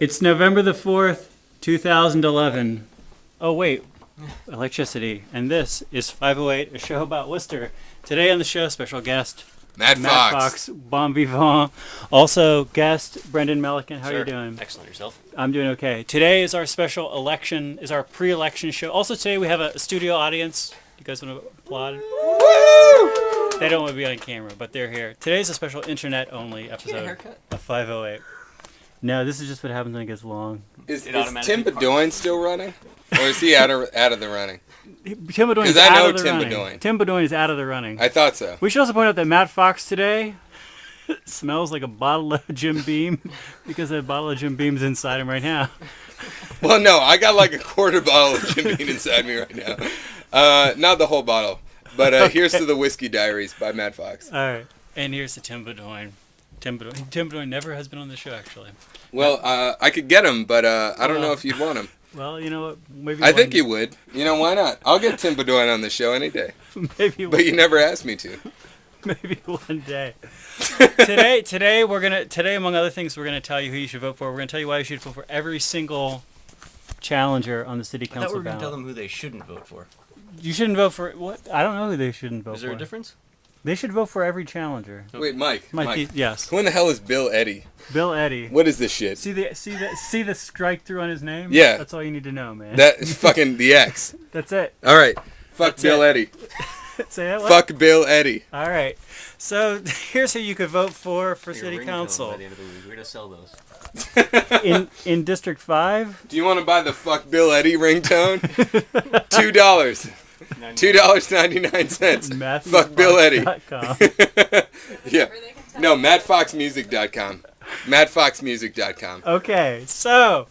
It's November the 4th, 2011. Oh, wait. Electricity. And this is 508, a show about Worcester. Today on the show, special guest, Matt Fox, bon vivant. Also, guest, Brendan Melican. How are you doing? Excellent. Yourself? I'm doing okay. Today is our special election, is our pre-election show. Also, today we have a studio audience. You guys want to applaud? Woo! They don't want to be on camera, but they're here. Today's a special internet-only episode of 508. No, this is just what happens when it gets long. Is Tim Bedoin still running? Or is he out of the running? Tim Bedoin is out of the running. Tim Bedoin is out of the running. I thought so. We should also point out that Matt Fox today smells like a bottle of Jim Beam because the bottle of Jim Beam's inside him right now. Well, no, I got like a quarter bottle of Jim Beam inside me right now. Not the whole bottle, but here's to the Whiskey Diaries by Matt Fox. All right, and here's to Tim Bedoin. Tim Bedoin never has been on the show, actually. Well, I could get him, but I don't know if you'd want him. Well, you know what? Maybe I think you would. You know, why not? I'll get Tim Bedoin on the show any day. Maybe. But you never asked me to. Maybe one day. Today among other things, we're gonna tell you who you should vote for. We're gonna tell you why you should vote for every single challenger on the city council I thought we were ballot. gonna tell them who they shouldn't vote for. You shouldn't vote for what? I don't know who they shouldn't vote for. Is there a difference? They should vote for every challenger. Wait, Mike. Yes. Who in the hell is Bill Eddy? Bill Eddy. What is this shit? See the strike through on his name? Yeah. That's all you need to know, man. That's fucking the X. That's it. All right. Fuck That's Bill it. Eddy. Say that. Fuck Bill Eddy. All right. So here's who you could vote for Your city ringtone council. By the end of the week. We're gonna sell those. in District 5. Do you want to buy the Fuck Bill Eddy ringtone? $2. $2.99. Fuck Bill Eddy. Yeah. No, MattFoxMusic.com. MattFoxMusic.com. Okay, so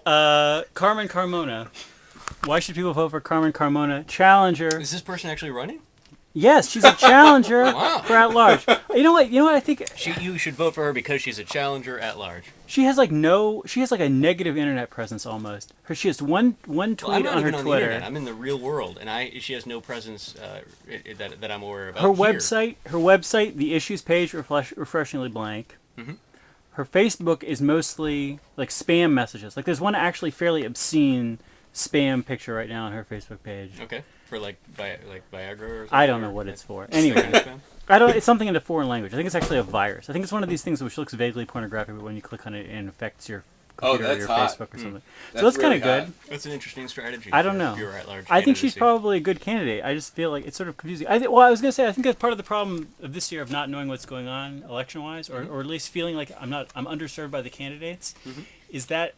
Carmen Carmona. Why should people vote for Carmen Carmona? Challenger. Is this person actually running? Yes, she's a challenger Wow. for at large. You know what? I think You should vote for her because she's a challenger at large. she has like a negative internet presence almost. She has one tweet Well, I'm not on her even on the Twitter. internet. I'm in the real world, and she has no presence that I'm aware of. Her out here. website, the issues page, refreshingly blank. Mm-hmm. Her Facebook is mostly like spam messages. Like there's one actually fairly obscene spam picture right now on her Facebook page. Okay. For like Viagra or something? I don't know what it's for. Anyway, it's something in a foreign language. I think it's actually a virus. I think it's one of these things which looks vaguely pornographic, but when you click on it, it infects your computer or your Facebook or something. So that's kind of good. That's an interesting strategy. I don't know. Your at-large I think she's candidacy. probably a good candidate. I just feel like it's sort of confusing. I was going to say, I think that's part of the problem of this year of not knowing what's going on election-wise, or at least feeling like I'm underserved by the candidates, is that,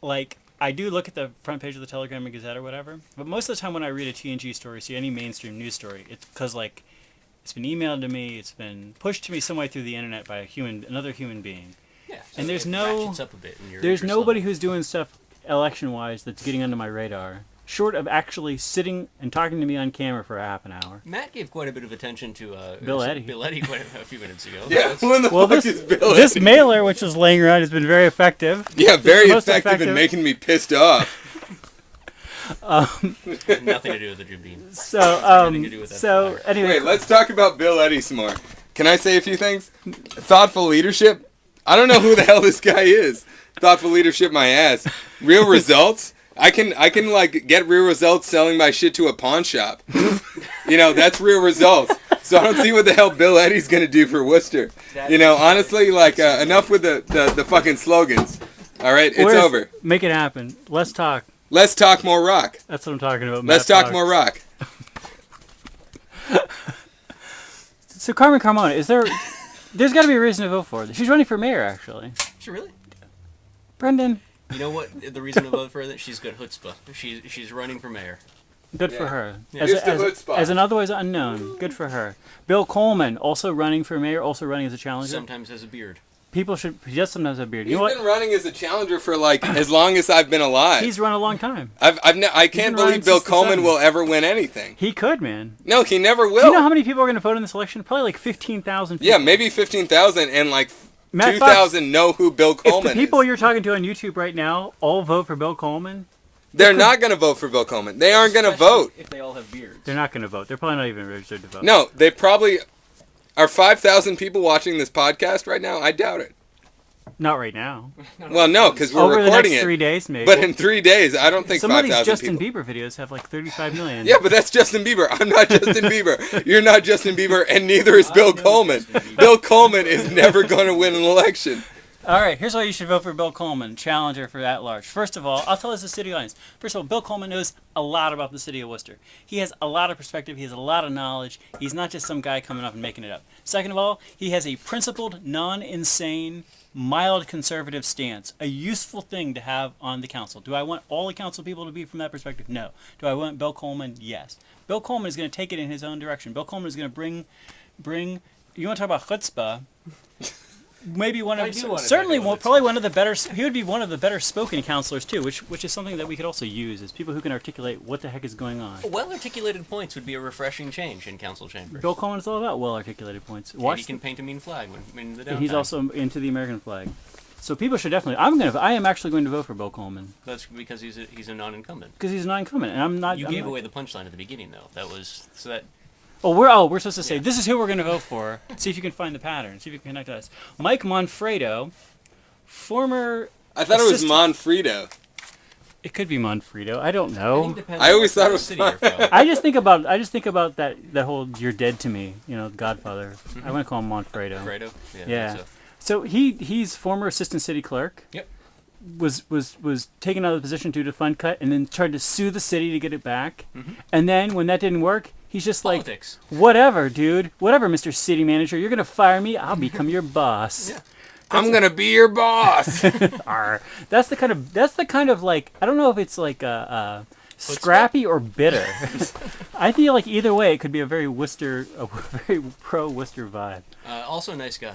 like, I do look at the front page of the Telegram and Gazette or whatever, but most of the time when I read a TNG story, see any mainstream news story, it's because, like, it's been emailed to me, it's been pushed to me some way through the internet by another human being. Yeah. So And there's it no, ratchets up a bit in your there's interest nobody level. who's doing stuff election-wise that's getting under my radar, short of actually sitting and talking to me on camera for a half an hour. Matt gave quite a bit of attention to Bill Eddy. Bill Eddy quite a few minutes ago. Yeah, who in the fuck is Bill This Eddy? mailer, which is laying around, has been very effective. Yeah, very Most effective in making me pissed off. Nothing to do with the Jim Beam. So, Everything to do with that flyer. anyway, Wait, let's talk about Bill Eddy some more. Can I say a few things? Thoughtful leadership? I don't know who the hell this guy is. Thoughtful leadership, my ass. Real results? I can like get real results selling my shit to a pawn shop. You know, that's real results. So I don't see what the hell Bill Eddy's gonna do for Worcester. You know, honestly, like enough with the fucking slogans. All right, it's over. Make it happen. Let's talk. Let's talk more rock. That's what I'm talking about. Let's Matt talk Fox. more rock. So Carmen Carmona, there's got to be a reason to vote for her. She's running for mayor, actually. She really? Brendan, You know what? The reason to vote for her that she's got chutzpah. She's running for mayor. good Yeah. for her. Yeah. Here's the chutzpah. As an otherwise unknown, good for her. Bill Coleman, also running for mayor, also running as a challenger. Sometimes has a beard. He does sometimes have a beard. You He's know what? been running as a challenger for like as long as I've been alive. He's run a long time. I been can't running believe Bill since the Coleman 70s. will ever win anything. He could, man. No, he never will. Do you know how many people are going to vote in this election? Probably like 15,000 people. Yeah, maybe 15,000 and like Matt 2,000 know who Bill If Coleman the people is. you're talking to on YouTube right now all vote for Bill Coleman, They're not going to vote for Bill Coleman. They aren't going to Especially vote. if they all have beards. they're not going to vote. They're probably not even registered to vote. No, they probably... Are 5,000 people watching this podcast right now? I doubt it. Not right now. Well, no, because we're Over the recording next it. 3 days, maybe. But in 3 days, I don't think Some of 5,000 these Justin people. Bieber videos have like 35 million. Yeah, but that's Justin Bieber. I'm not Justin Bieber. You're not Justin Bieber, and neither is Bill Coleman. Bill Coleman is never going to win an election. All right, here's why you should vote for Bill Coleman, challenger for at-large. First of all, I'll tell us the city audience. First of all, Bill Coleman knows a lot about the city of Worcester. He has a lot of perspective. He has a lot of knowledge. He's not just some guy coming up and making it up. Second of all, he has a principled, non-insane, mild conservative stance, a useful thing to have on the council. Do I want all the council people to be from that perspective? No. Do I want Bill Coleman? Yes. Bill Coleman is going to take it in his own direction. Bill Coleman is going to bring. You want to talk about chutzpah? Maybe one of certainly probably one of the better. He would be one of the better spoken counselors too, which is something that we could also use as people who can articulate what the heck is going on. Well articulated points would be a refreshing change in council chambers. Bill Coleman is all about well articulated points. And he can paint a mean flag when the downtime. And he's also into the American flag. So people should definitely. I am actually going to vote for Bill Coleman. That's because he's a non-incumbent. Because he's a non-incumbent, and I'm not. You gave away the punchline at the beginning, though. That was so that. We're supposed to say this is who we're going to vote for. See if you can find the pattern. See if you can connect us. Mike Monfredo, former. I thought it was Monfredo. It could be Monfredo. I don't know. I always thought it was. I just think about that whole "You're dead to me," Godfather. I want to call him Monfredo. Monfredo. Yeah. So he's former assistant city clerk. Yep. Was taken out of the position due to fund cut, and then tried to sue the city to get it back. Mm-hmm. And then when that didn't work, he's just Politics. like, whatever, dude. Whatever, Mr. City Manager. You're going to fire me. I'll become your boss. Yeah. I'm going to be your boss. That's the kind of like, I don't know if it's like scrappy or bitter. I feel like either way, it could be a very pro Worcester vibe. Also a nice guy.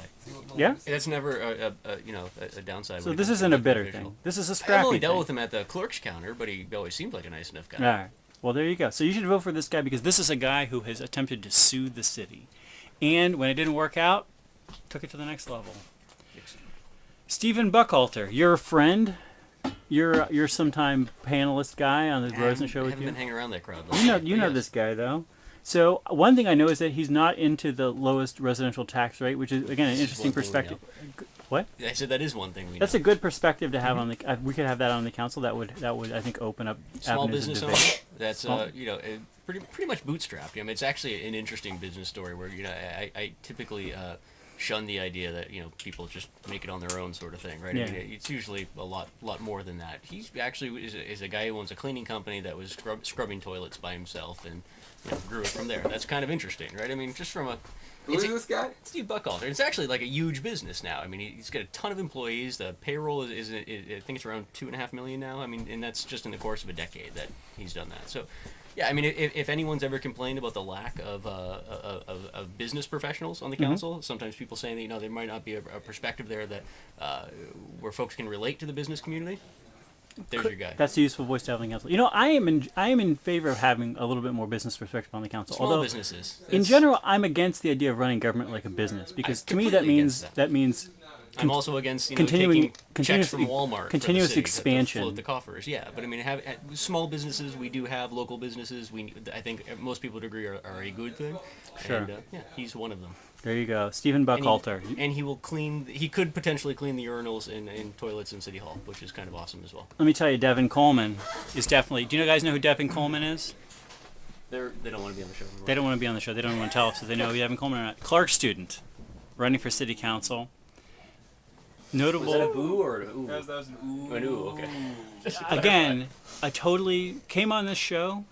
Yeah? That's never a downside. So this isn't a bitter thing. This is a scrappy I've only thing. dealt with him at the clerk's counter, but he always seemed like a nice enough guy. All right. Well, there you go. So you should vote for this guy because this is a guy who has attempted to sue the city. And when it didn't work out, took it to the next level. Stephen Buckhalter, you're a friend. You're sometime panelist guy on the Rosen show with you. I haven't been hanging around that crowd. You know this guy though. So one thing I know is that he's not into the lowest residential tax rate, which is again an interesting perspective. What? I said that is one thing we know. That's a good perspective to have on the. We could have that on the council. That would I think open up small avenues business of owner. debate. That's pretty much bootstrapped. I mean, it's actually an interesting business story where I typically shun the idea that people just make it on their own sort of thing, right? Yeah. I mean, it's usually a lot more than that. He actually is a guy who owns a cleaning company that was scrubbing toilets by himself and grew it from there. That's kind of interesting, right? I mean, just from a Who is this guy? Steve Buckhalter. It's actually like a huge business now. I mean, he's got a ton of employees. The payroll is I think it's around $2.5 million now. I mean, and that's just in the course of a decade that he's done that. So, yeah, I mean, if anyone's ever complained about the lack of business professionals on the council, sometimes people saying that there might not be a perspective there that where folks can relate to the business community. There's your guy. That's a useful voice to have on the council. I am in favor of having a little bit more business perspective on the council. Small businesses. In general, I'm against the idea of running government like a business because to me that means I'm also against continuing taking checks from Walmart, continuous for the city expansion, to float the coffers. Yeah, but I mean, small businesses. We do have local businesses. I think most people would agree are a good thing. Sure. And, he's one of them. There you go, Stephen Buckhalter. And he will clean. He could potentially clean the urinals in toilets in City Hall, which is kind of awesome as well. Let me tell you, Devin Coleman is definitely. Do you guys know who Devin Coleman is? They don't want to be on the show anymore. They don't want to be on the show. They don't want to tell us if they know who Devin Coleman or not. Clark student, running for city council. Notable. Was that a boo or an ooh? That was an ooh. An ooh, okay. Again, I totally came on this show.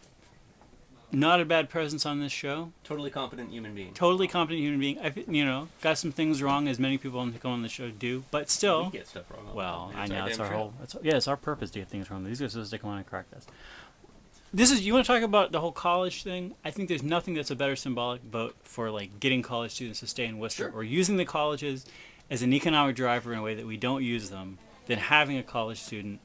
Not a bad presence on this show. Totally competent human being. Totally competent human being. Got some things wrong, as many people who come on the show do, but still. We get stuff wrong. Well, I know it's it's our show. whole. It's our purpose to get things wrong. These guys are supposed to come on and correct us. You want to talk about the whole college thing? I think there's nothing that's a better symbolic vote for getting college students to stay in Worcester or using the colleges as an economic driver in a way that we don't use them than having a college student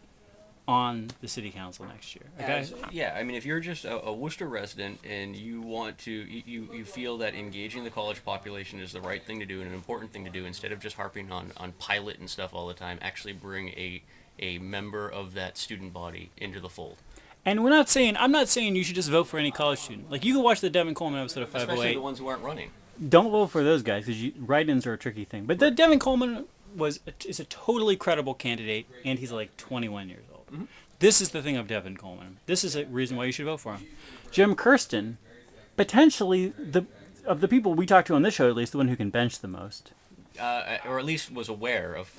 on the city council next year. Okay? Yeah, I mean, if you're just a Worcester resident and you want to, you feel that engaging the college population is the right thing to do and an important thing to do, instead of just harping on pilot and stuff all the time, actually bring a member of that student body into the fold. And I'm not saying you should just vote for any college student. You can watch the Devin Coleman episode of 508. Especially the ones who aren't running. don't vote for those guys because write-ins are a tricky thing. But the Devin Coleman is a totally credible candidate, and he's like 21 years old. Mm-hmm. This is the thing of Devin Coleman. This is a reason why you should vote for him. Jim Kirsten, potentially of the people we talked to on this show, at least the one who can bench the most. Or at least was aware of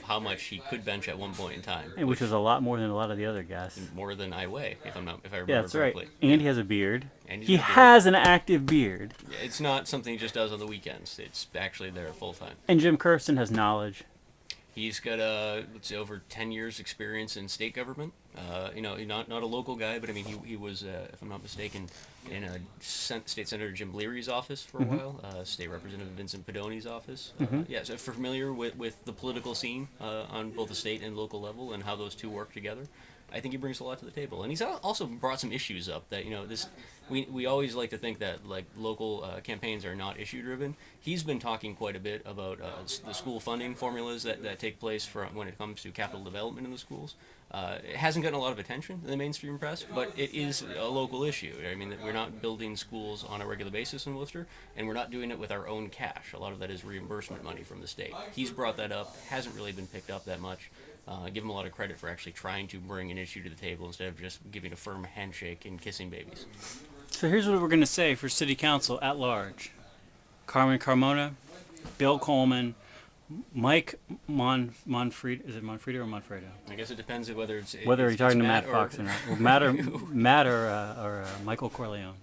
how much he could bench at one point in time. And which was a lot more than a lot of the other guys. More than I weigh, if I remember Yeah, that's correctly. right. And he has a beard. And He has an active beard. It's not something he just does on the weekends. It's actually there full time. And Jim Kirsten has knowledge. He's got let's say over 10 years experience in state government. Not a local guy, but I mean he was, if I'm not mistaken, in State Senator Jim Leary's office for a while, State Representative Vincent Pedoni's office. So familiar with the political scene on both the state and local level and how those two work together. I think he brings a lot to the table, and he's also brought some issues up that we always like to think that like local campaigns are not issue driven. He's been talking quite a bit about the school funding formulas that take place when it comes to capital development in the schools. It hasn't gotten a lot of attention in the mainstream press, but it is a local issue. I mean, we're not building schools on a regular basis in Worcester, and we're not doing it with our own cash. A lot of that is reimbursement money from the state. He's brought that up, hasn't really been picked up that much. Give him a lot of credit for actually trying to bring an issue to the table instead of just giving a firm handshake and kissing babies. So here's what we're going to say for City Council at large. Carmen Carmona, Bill Coleman, Mike Monfredo. Is it Monfredo or Monfredo? I guess it depends on whether you're talking to Matt Fox or not. Or Matt or Michael Corleone.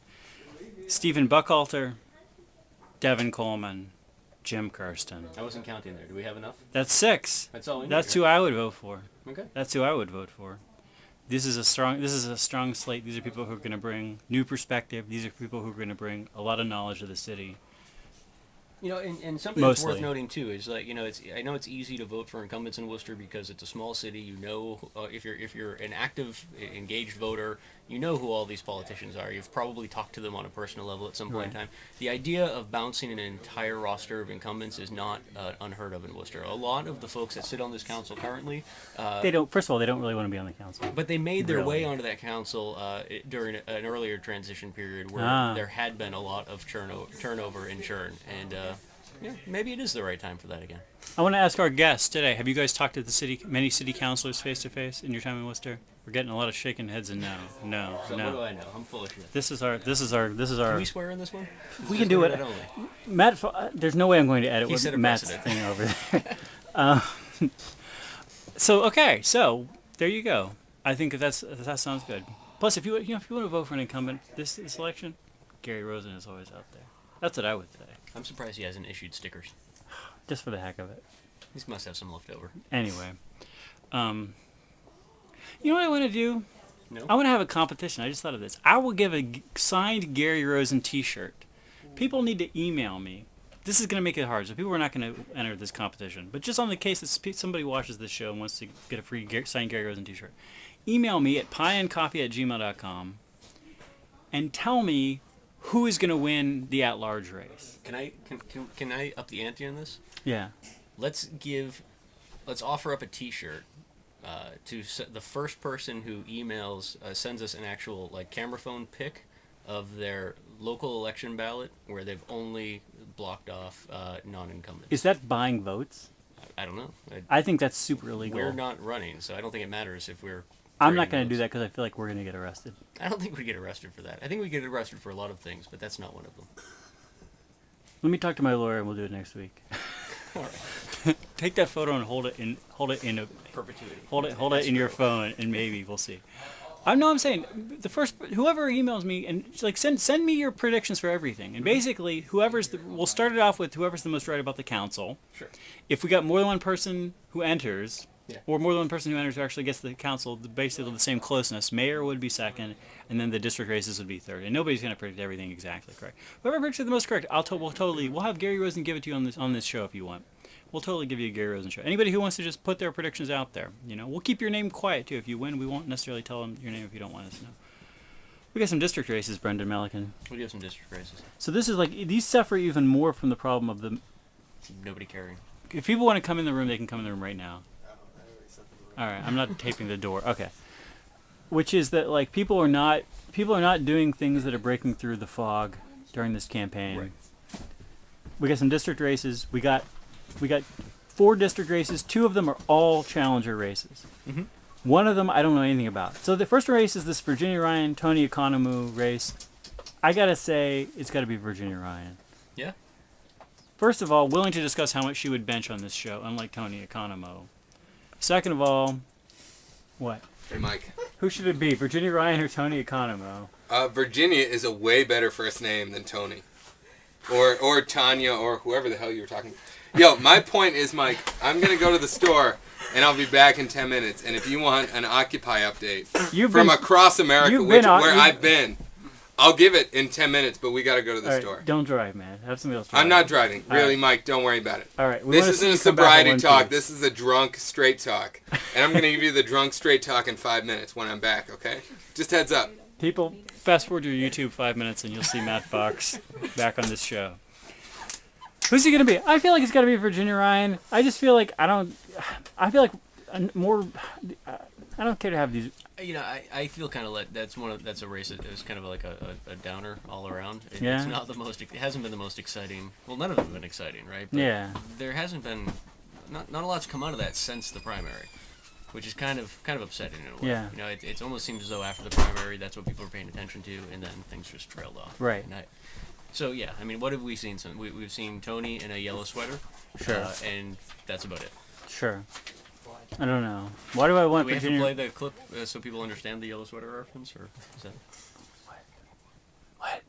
Stephen Buckhalter, Devin Coleman, Jim Kirsten. I wasn't counting there. Do we have enough? That's 6. That's all we need. That's who I would vote for. Okay. That's who I would vote for. This is a strong slate. These are people who are going to bring new perspective. These are people who are going to bring a lot of knowledge to the city. And something that's worth noting too is like I know it's easy to vote for incumbents in Worcester because it's a small city. If you're an active, engaged voter, you know who all these politicians are. You've probably talked to them on a personal level at some point in time. The idea of bouncing an entire roster of incumbents is not unheard of in Worcester. A lot of the folks that sit on this council currently, they don't. First of all, they don't really want to be on the council. But they made their way onto that council during an earlier transition period where there had been a lot of turnover and churn, and maybe it is the right time for that again. I want to ask our guests today. Have you guys talked to many city councilors face to face in your time in Worcester? We're getting a lot of shaking heads and no. So what do I know? I'm full of shit. This is our. Can we swear in this one? We can do it. Matt, there's no way I'm going to edit with Matt's thing over there. So there you go. I think that sounds good. Plus, if you want to vote for an incumbent this election, Gary Rosen is always out there. That's what I would say. I'm surprised he hasn't issued stickers. Just for the heck of it. He must have some left over. Anyway, you know what I want to do? No? I want to have a competition. I just thought of this. I will give a signed Gary Rosen T-shirt. People need to email me. This is going to make it hard, so people are not going to enter this competition. But just on the case that somebody watches this show and wants to get a free signed Gary Rosen T-shirt, email me at pieandcoffee@gmail.com and tell me who is going to win the at-large race. Can I up the ante on this? Yeah. Let's offer up a T-shirt to the first person who sends us an actual camera phone pic of their local election ballot where they've only blocked off non-incumbents. Is that buying votes? I don't know. I think that's super illegal. We're not running, so I don't think it matters if we're. I'm not going to do that because I feel like we're going to get arrested. I don't think we get arrested for that. I think we get arrested for a lot of things, but that's not one of them. Let me talk to my lawyer and we'll do it next week. All right. Take that photo and hold it in perpetuity. Hold it in your phone and maybe we'll see. I'm saying whoever emails me and send me your predictions for everything. And basically we'll start it off with whoever's the most right about the council. Sure. If we got more than one person who enters, or more than one person who enters who actually gets the council, basically the same closeness, mayor would be second, and then the district races would be third. And nobody's going to predict everything exactly correct. Whoever predicts the most correct, we'll have Gary Rosen give it to you on this show if you want. We'll totally give you a Gary Rosen show. Anybody who wants to just put their predictions out there, we'll keep your name quiet too. If you win, we won't necessarily tell them your name if you don't want us to know. We got some district races, Brendan Melican. We do have some district races. So this is these suffer even more from the problem of the nobody caring. If people want to come in the room, they can come in the room right now. All right, I'm not taping the door. Okay. Which is that people are not doing things that are breaking through the fog during this campaign. Right. We got some district races. We got 4 district races. 2 of them are all challenger races. Mm-hmm. One of them I don't know anything about. So the first race is this Virginia Ryan Tony Economou race. I gotta say it's got to be Virginia Ryan. Yeah. First of all, willing to discuss how much she would bench on this show, unlike Tony Economou. Second of all, what? Hey, Mike. Who should it be, Virginia Ryan or Tony Economou? Virginia is a way better first name than Tony. Or Tanya or whoever the hell you were talking to. Yo, my point is, Mike, I'm going to go to the store and I'll be back in 10 minutes. And if you want an Occupy update from across America, where I've been, I'll give it in 10 minutes, but we got to go to the store. Don't drive, man. Have somebody else drive. I'm not driving. Really, Mike, don't worry about it. All right. This isn't a sobriety talk. This is a drunk straight talk. And I'm going to give you the drunk straight talk in 5 minutes when I'm back, okay? Just heads up. People, fast forward to your YouTube 5 minutes and you'll see Matt Fox back on this show. Who's he going to be? I feel like it's got to be Virginia Ryan. I just feel like I feel like more... I don't care to have these... You know, I feel kind of that's a race that is kind of like a downer all around. Yeah. It's not the most... It hasn't been the most exciting... Well, none of them have been exciting, right? But yeah. There hasn't been... Not a lot's come out of that since the primary, which is kind of upsetting in a way. Yeah. You know, it almost seems as though after the primary, that's what people are paying attention to, and then things just trailed off. Right. So, yeah, I mean, what have we seen? We've seen Tony in a yellow sweater. Sure. And that's about it. Sure. I don't know. Why do I want Do we Virginia... have to play the clip so people understand the yellow sweater reference, or is that... What?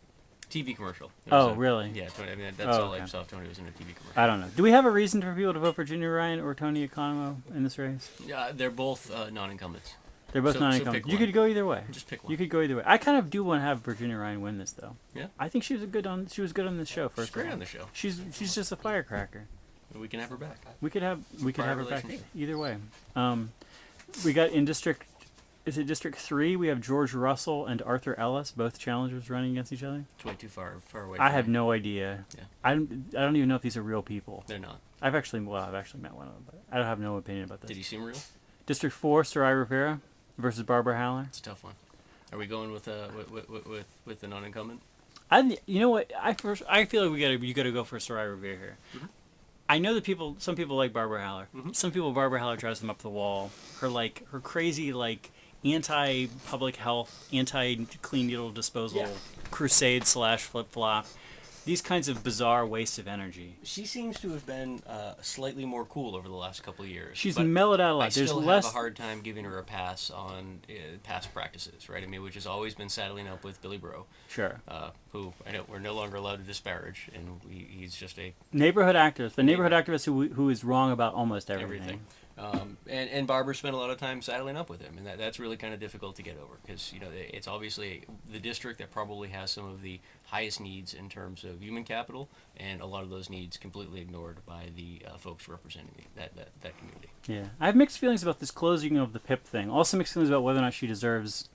TV commercial. Really? Yeah, Tony, I mean, that's all I saw if Tony was in a TV commercial. I don't know. Do we have a reason for people to vote for Virginia Ryan or Tony Economou in this race? Yeah, they're both non-incumbents. They're both So non-incumbents. pick You one. could go either way. Just pick one. You could go either way. I kind of do want to have Virginia Ryan win this, though. Yeah? I think she was good on this show first. She's great round. on the show. She's just a firecracker. We can have her back. We could have her back relationship. either way. We got in District 3, we have George Russell and Arthur Ellis, both challengers running against each other. It's way too far away. I have no idea. Yeah. I don't even know if these are real people. They're not. I've actually met one of them, but I don't have no opinion about this. Did you see them real? District 4, Sarai Rivera versus Barbara Haller. It's a tough one. Are we going with the non-incumbent? You know what? I feel like you gotta go for Sarai Rivera here. Mm-hmm. I know that some people like Barbara Haller. Mm-hmm. Some people, Barbara Haller drives them up the wall. Her crazy anti-public health, anti-clean needle disposal crusade / flip-flop. These kinds of bizarre wastes of energy. She seems to have been slightly more cool over the last couple of years. She's mellowed out a lot. I still have a hard time giving her a pass on past practices, right? I mean, which has always been saddling up with Billy Bro. Sure. Who I know we're no longer allowed to disparage, and he's just a neighborhood activist, but neighborhood activist who is wrong about almost everything. And Barbara spent a lot of time saddling up with him, and that's really kind of difficult to get over because it's obviously the district that probably has some of the highest needs in terms of human capital, and a lot of those needs completely ignored by the folks representing that community. Yeah, I have mixed feelings about this closing of the PIP thing. Also mixed feelings about whether or not she deserves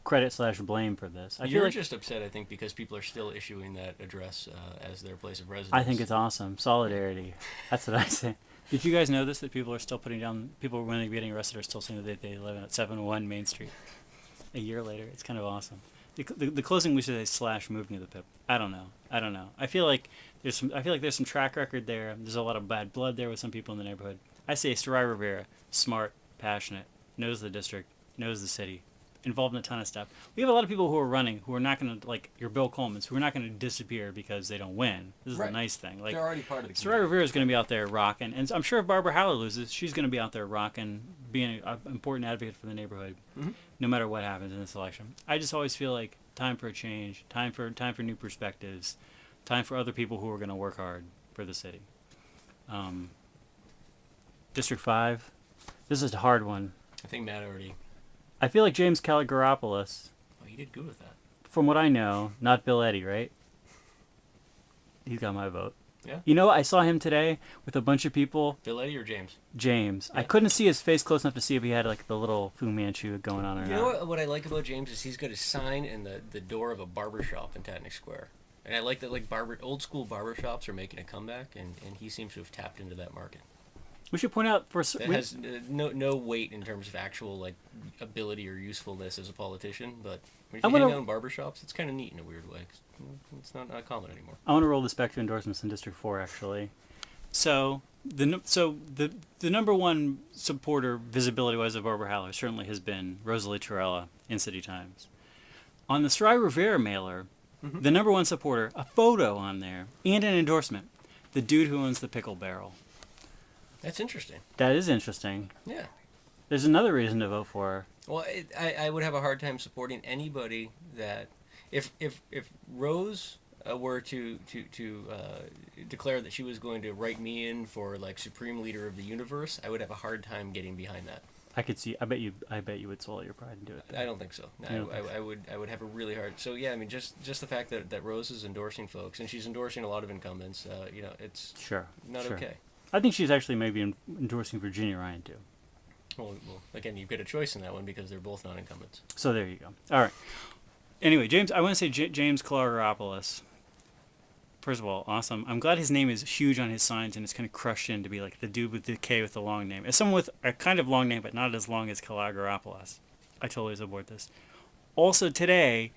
credit / blame for this. You're just upset, I think, because people are still issuing that address as their place of residence. I think it's awesome. Solidarity. That's what I say. Did you guys know this, that people are still putting down, people when they're getting arrested are still saying that they live at 701 Main Street a year later? It's kind of awesome. The closing we should say / moving of the PIP. I don't know. I feel like there's some track record there. There's a lot of bad blood there with some people in the neighborhood. I say Sarai Rivera, smart, passionate, knows the district, knows the city, involved in a ton of stuff. We have a lot of people who are running who are not going to, like your Bill Coleman's, who are not going to disappear because they don't win. This is the nice thing. Like, they're already part of the Sarai Rivera is going to be out there rocking, and I'm sure if Barbara Haller loses, she's going to be out there rocking, being an important advocate for the neighborhood, no matter what happens in this election. I just always feel like time for a change, time for new perspectives, time for other people who are going to work hard for the city. District 5, this is a hard one. I think Matt already... I feel like James Kalogeropoulos. Oh, he did good with that. From what I know, not Bill Eddy, right? He's got my vote. Yeah. You know, I saw him today with a bunch of people. Bill Eddy or James? James. Yeah. I couldn't see his face close enough to see if he had like the little Fu Manchu going on or not. You know what I like about James is he's got a sign in the door of a barber shop in Tatnick Square. And I like that old school barber shops are making a comeback, and he seems to have tapped into that market. We should point out That has no weight in terms of actual like ability or usefulness as a politician, but when you hang out in barbershops, it's kind of neat in a weird way. 'Cause it's not common anymore. I want to roll this back to endorsements in District 4, actually. So the number one supporter, visibility-wise, of Barbara Haller certainly has been Rosalie Torella in City Times. On the Stry Rivera mailer, the number one supporter, a photo on there, and an endorsement, the dude who owns the pickle barrel. That's interesting. That is interesting. Yeah. There's another reason to vote for her. Well, I would have a hard time supporting anybody that if Rose were to declare that she was going to write me in for like Supreme Leader of the Universe, I would have a hard time getting behind that. I could see. I bet you would swallow your pride and do it. I don't think so. I would have a really hard. So yeah, I mean, just the fact that Rose is endorsing folks, and she's endorsing a lot of incumbents. It's not okay. I think she's actually maybe endorsing Virginia Ryan too. Well, again, you get a choice in that one because they're both non-incumbents. So there you go. All right. Anyway, James, I want to say James Kalogeropoulos. First of all, awesome. I'm glad his name is huge on his signs and it's kind of crushed in to be like the dude with the K with the long name. As someone with a kind of long name, but not as long as Kalogeropoulos, I totally support this. Also today,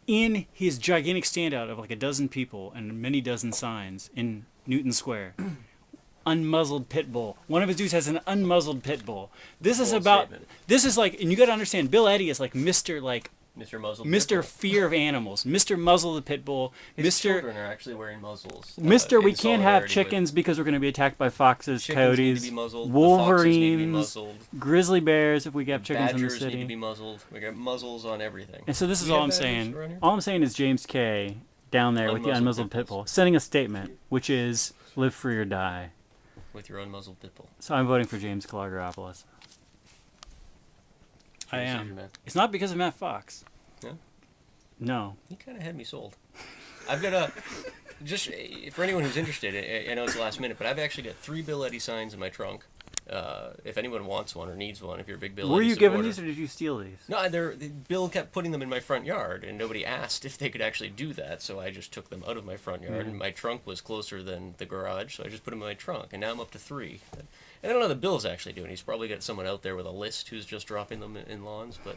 in his gigantic standout of like a dozen people and many dozen signs in Newton Square, unmuzzled pit bull. One of his dudes has an unmuzzled pit bull. This is about. Statement. This is like, and you got to understand, Bill Eddy is like Mr. Mr. Fear of Animals, Mr. Muzzle the Pit Bull, His children are actually wearing muzzles. Mr. We can't have chickens because we're going to be attacked by foxes, coyotes, wolverines, grizzly bears if we have chickens in the city. Badgers need to be muzzled. We got muzzles on everything. And so this is all I'm saying. All I'm saying is James K. down there with the unmuzzled pit bull, sending a statement, which is live free or die. With your unmuzzled pit bull. So I'm voting for James Kalogeropoulos. I am. It's not because of Matt Fox. Yeah? No. He kind of had me sold. I've got just for anyone who's interested, I know it's the last minute, but I've actually got 3 Bill Eddy signs in my trunk. If anyone wants one or needs one, if you're a big Bill Eddy supporter. Were you supporter. given these or did you steal these? No, Bill kept putting them in my front yard, and nobody asked if they could actually do that, so I just took them out of my front yard, and my trunk was closer than the garage, so I just put them in my trunk, and now I'm up to 3. And I don't know what Bill's actually doing. He's probably got someone out there with a list who's just dropping them in lawns, but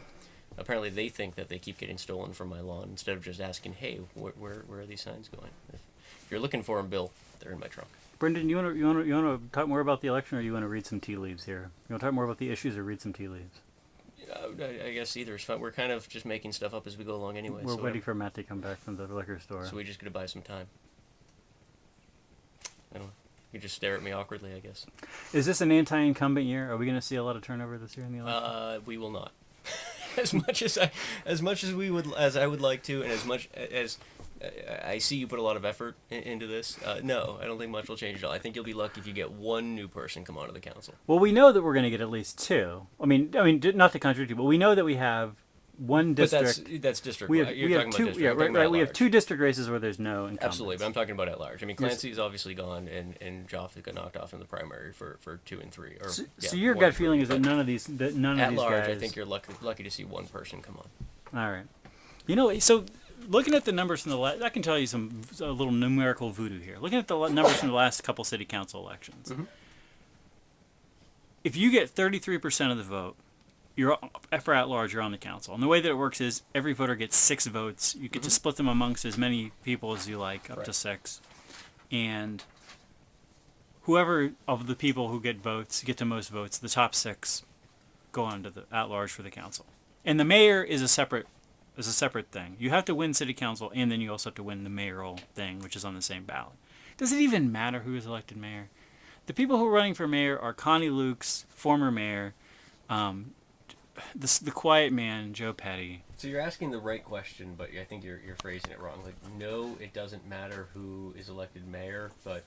apparently they think that they keep getting stolen from my lawn instead of just asking, hey, where are these signs going? If you're looking for them, Bill, they're in my trunk. Brendan, you want to talk more about the election, or you want to read some tea leaves here? You want to talk more about the issues, or read some tea leaves? I guess either is fine. We're kind of just making stuff up as we go along anyway. We're waiting for Matt to come back from the liquor store. So we just got to buy some time. I don't know. You just stare at me awkwardly, I guess. Is this an anti-incumbent year? Are we going to see a lot of turnover this year in the election? We will not. as much as I would like to, and as much as I see you put a lot of effort into this. No, I don't think much will change at all. I think you'll be lucky if you get one new person come onto the council. Well, we know that we're going to get at least 2. I mean, not to contradict you, but we know that we have one district. But that's district. We have 2. Yeah, right. We have 2 district races where there's no incumbents. Absolutely, but I'm talking about at large. I mean, Clancy's obviously gone, and Joff got knocked off in the primary for 2 and 3. So your gut feeling is that none of these guys. At large, I think you're lucky to see one person come on. All right. So looking at the numbers from the last, I can tell you a little numerical voodoo here. Looking at the numbers from the last couple city council elections, if you get 33% of the vote, you're for at large. You're on the council, and the way that it works is every voter gets 6 votes. You get to split them amongst as many people as you like, up to 6, and whoever of the people who get the most votes, the top 6 go on to the at large for the council, and the mayor is a separate thing. You have to win city council, and then you also have to win the mayoral thing, which is on the same ballot. Does it even matter who is elected mayor? The people who are running for mayor are Connie Luke's former mayor, the quiet man, Joe Petty. So you're asking the right question, but I think you're phrasing it wrong. Like, no, it doesn't matter who is elected mayor, but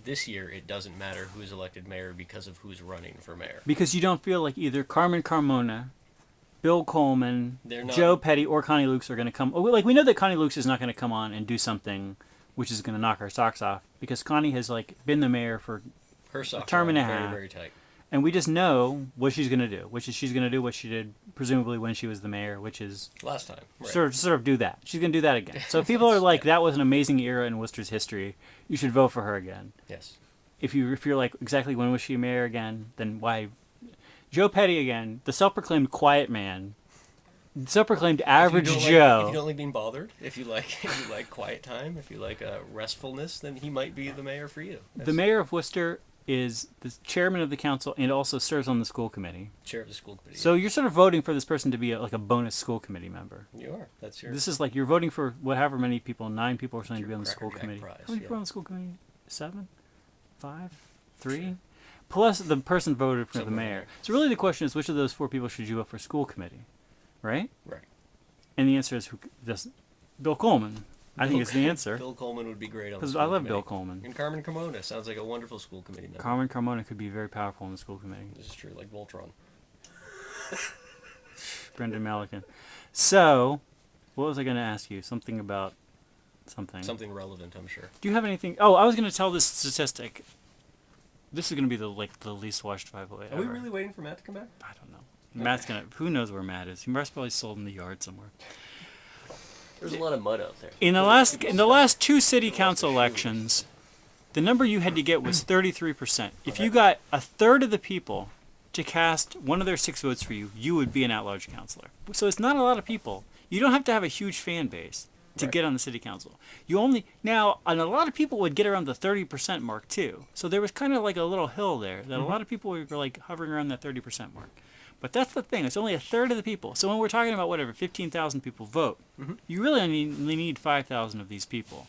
this year it doesn't matter who is elected mayor because of who's running for mayor. Because you don't feel like either Carmen Carmona, Bill Coleman, Joe Petty, or Connie Lukes are going to come. Like, we know that Connie Lukes is not going to come on and do something which is going to knock our socks off, because Connie has been the mayor for her socks a term and a half. Very, very tight. And we just know what she's going to do, which is she's going to do what she did presumably when she was the mayor, which is last time. Right. Sort of do that. She's going to do that again. So if people are like, that was an amazing era in Worcester's history, you should vote for her again. Yes. if you're like, exactly when was she mayor again, then why? Joe Petty again, the self-proclaimed quiet man, self-proclaimed average Joe. If you don't like being bothered, if you like quiet time, if you like restfulness, then he might be the mayor for you. The mayor of Worcester is the chairman of the council and also serves on the school committee. Chair of the school committee. So you're sort of voting for this person to be like a bonus school committee member. You are. That's your. This is like you're voting for however many people, 9 people or something, to be on the Cracker school Jack committee. prize, How many yeah. people are on the school committee? 7? 5? 3? Plus the person voted for the Somewhere mayor. there. So really the question is, which of those 4 people should you vote for school committee? Right? Right. And the answer is Bill Coleman. I think it's the answer. Bill Coleman would be great on the Because school I love committee. Bill Coleman. And Carmen Carmona sounds like a wonderful school committee member. Carmen Carmona could be very powerful on the school committee. This is true, like Voltron. Brendan Malikan. So, what was I going to ask you? Something about something. Something relevant, I'm sure. Do you have anything? Oh, I was going to tell this statistic. This is going to be the least watched 508 Are we ever. really waiting for Matt to come back? I don't know. Matt's gonna. Who knows where Matt is? He must probably sold in the yard somewhere. There's a lot of mud out there. In the last 2 city council elections, the number you had to get was 33%. If you got a third of the people to cast one of their 6 votes for you, you would be an at-large councilor. So it's not a lot of people. You don't have to have a huge fan base to get on the city council. And a lot of people would get around the 30% mark too. So there was kind of like a little hill there that a lot of people were like hovering around that 30% mark. But that's the thing. It's only a third of the people. So when we're talking about 15,000 people vote, you really only need 5,000 of these people,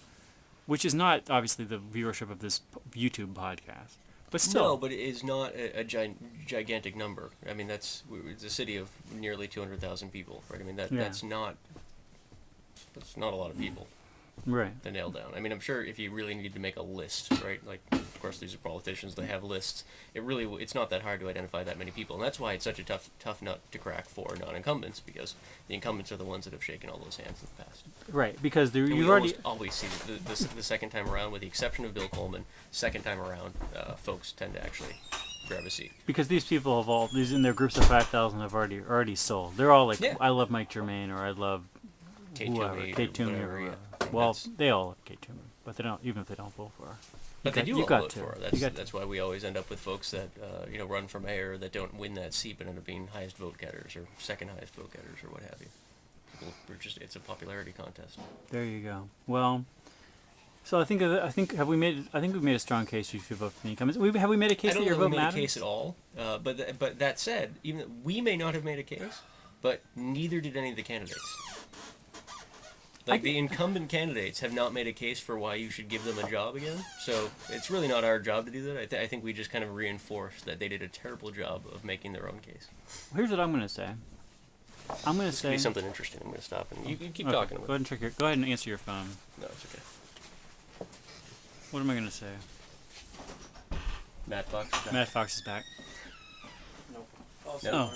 which is not obviously the viewership of this YouTube podcast. But still, No, but it is not a gigantic it's a city of nearly 200,000 people, right? I mean, that's not a lot of people right. to nail down. I mean, I'm sure if you really need to make a list, right? Like, of course, these are politicians; they have lists. It's not that hard to identify that many people, and that's why it's such a tough nut to crack for non-incumbents, because the incumbents are the ones that have shaken all those hands in the past. Right, because And you've we already always see the second time around, with the exception of Bill Coleman, second time around, folks tend to actually grab a seat. because these people have all these in their groups of 5,000 have already sold. They're all like, Yeah. I love Mike Germain or I love Kate whoever, Toomey, Kate Toomey or whatever, yeah. whoever. Well, they all love Kate Toomey, but they don't. Even if they don't vote for her. But they do you all got vote to. for her. You got That's why we always end up with folks that run for mayor that don't win that seat but end up being highest vote getters or second highest vote getters or what have you. It's a popularity contest. There you go. Well, so I think we've made a strong case you should vote for the incumbents. Have we made a case I don't that your know vote if we made matters? a case at all. But that said, even we may not have made a case, but neither did any of the candidates. Like, the incumbent candidates have not made a case for why you should give them a job again. So it's really not our job to do that. I think we just kind of reinforced that they did a terrible job of making their own case. Here's what I'm going to say. I'm going to This could be say something interesting. I'm going to stop and you can keep Okay, talking. Go ahead and answer your phone. No, it's okay. What am I going to say? Matt Fox. is back. Matt Fox is back. No. Oh, no,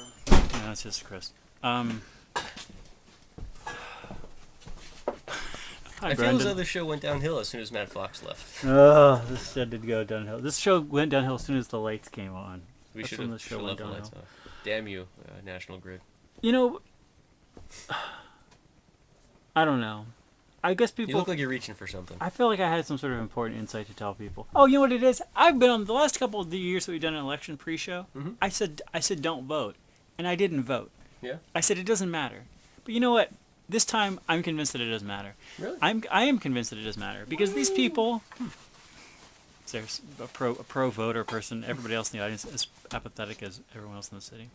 that's just Chris. Hi, I feel Brendan. as though the show went downhill as soon as Matt Fox left. Oh, this show did go downhill. This show went downhill as soon as the lights came on. We That's should when the have show left went the lights downhill. off. Damn you, National Grid. You know, I don't know. I guess You people. look like you're reaching for something. I feel like I had some sort of important insight to tell people. Oh, you know what it is? I've been on the last couple of the years that we've done an election pre-show. Mhm. I said don't vote, and I didn't vote. Yeah? I said it doesn't matter. But you know what? This time I'm convinced that it does matter. Really? I am convinced that it does matter because these people. There's a pro voter person. Everybody else in the audience is apathetic as everyone else in the city.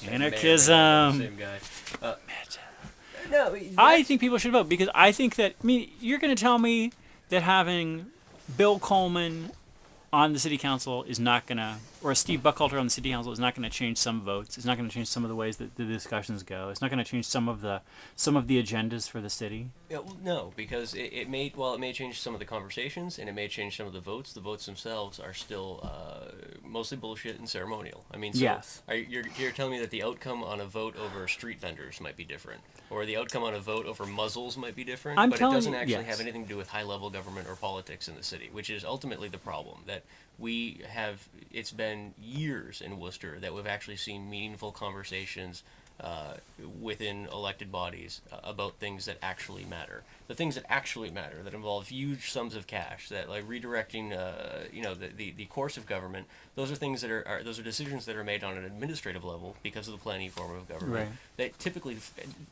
Anarchism. Same guy. No, I think people should vote because I think that. I mean, you're going to tell me that having Bill Coleman on the city council is not going to, or Steve Buckhalter on the city council is not going to change some votes. It's not going to change some of the ways that the discussions go. It's not going to change some of the agendas for the city. Yeah, well, no, because it may change some of the conversations and it may change some of the votes. The votes themselves are still mostly bullshit and ceremonial. I mean, so Yes. You're telling me that the outcome on a vote over street vendors might be different, or the outcome on a vote over muzzles might be different, I'm but it telling doesn't you- actually yes. have anything to do with high-level government or politics in the city, which is ultimately the problem. That it's been years in Worcester that we've actually seen meaningful conversations within elected bodies about things that actually matter. The things that actually matter, that involve huge sums of cash, that like redirecting, the course of government. Those are things that those are decisions that are made on an administrative level because of the planning form of government. Right. That typically